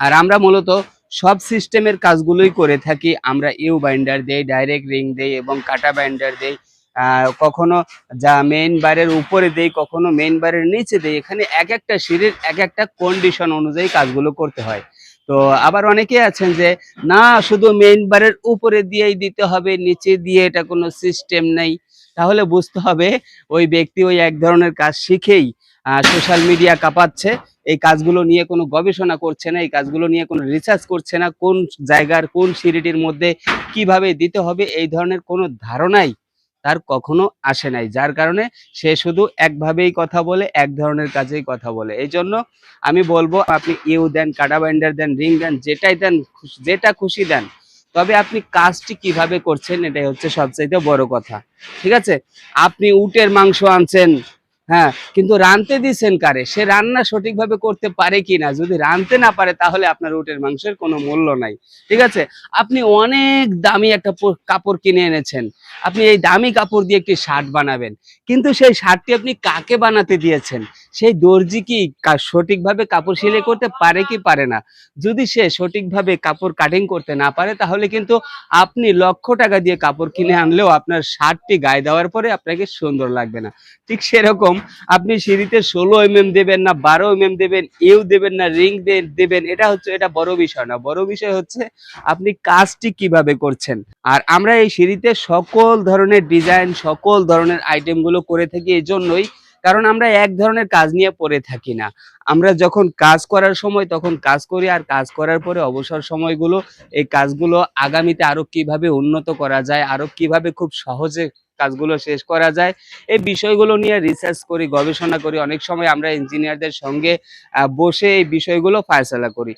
আর আমরা মূলত সব সিস্টেমের কাজগুলোই করে থাকি। আমরা ইউ বাইন্ডার দেই, ডাইরেক্ট রিং দেই এবং কাটা বাইন্ডার দেই। কখনো যা মেইন বারের উপরে দেই, কখনো মেইন বারের নিচে দেই। এখানে এক একটা সিঁড়ির এক একটা কন্ডিশন অনুযায়ী কাজগুলো করতে হয়। তো আবার অনেকেই আছেন যে না শুধু মেইন বারের উপরে দিয়েই দিতে হবে, নিচে দিয়ে এটা কোনো সিস্টেম নেই। তাহলে বুঝতে হবে ওই ব্যক্তি ওই এক ধরনের কাজ শিখেই সোশ্যাল মিডিয়া কাঁপাচ্ছে। এই কাজগুলো নিয়ে কোনো গবেষণা করছে না, এই কাজগুলো নিয়ে কোনো রিসার্চ করছে না, কোন জায়গার কোন সিঁড়িটির মধ্যে কিভাবে দিতে হবে এই ধরনের কোনো ধারণাই তার কখনো আসে নাই। যার কারণে সে শুধু একভাবেই কথা বলে, এক ধরনের কাজেই কথা বলে। এইজন্য আমি বলব আপনি ইউ দেন, কাটা বাইন্ডার দেন, রিং দেন, যেটাই দেন যেটা খুশি দেন। তবে আপনি কাজটি কিভাবে করছেন এটাই হচ্ছে সবচাইতে বড় কথা। ঠিক আছে? আপনি উটের মাংস আনছেন, হ্যাঁ, কিন্তু রাঁধতে দিছেন কারে? সে রান্না সঠিকভাবে করতে পারে কিনা? যদি রাঁধতে না পারে তাহলে আপনার উটের মাংসের কোনো মূল্য নাই। ঠিক আছে? আপনি অনেক দামি একটা কাপড় কিনে এনেছেন। আপনি এই দামি কাপড় দিয়ে একটি শার্ট বানাবেন। কিন্তু সেই শার্টটি আপনি কাকে বানাতে দিয়েছেন? সেই দর্জি কি সঠিকভাবে কাপড় সেলাই করতে পারে কি পারে না? যদি সে সঠিকভাবে কাপড় কাটিং করতে না পারে তাহলে কিন্তু আপনি লক্ষ টাকা দিয়ে কাপড় কিনে আনলেও আপনার শার্টটি গায়ে দেওয়ার পরে আপনাকে সুন্দর লাগবে না। ঠিক সেরকম আপনি সিঁড়িতে 16 দেবেন না 12 দেবেন, ইউ দেবেন না রিং দেবেন, এটা বড় বিষয় না। বড় বিষয় হচ্ছে আপনি কাজটি কিভাবে করছেন। আর আমরা এই সিঁড়িতে সকল ধরনের ডিজাইন, সকল ধরনের আইটেম গুলো করে থাকি এজন্যই, কারণ আমরা এক ধরনের কাজ নিয়ে পড়ে থাকি না। আমরা যখন কাজ করার সময় তখন কাজ করি, আর কাজ করার পরে অবসর সময়গুলো এই কাজগুলো আগামীতে আরো কিভাবে উন্নত করা যায়, আরো কিভাবে খুব সহজে কাজগুলো শেষ করা যায়, এই বিষয়গুলো নিয়ে রিসার্চ করি, গবেষণা করি। অনেক সময় আমরা ইঞ্জিনিয়ারদের সঙ্গে বসে এই বিষয়গুলো ফায়সালা করি।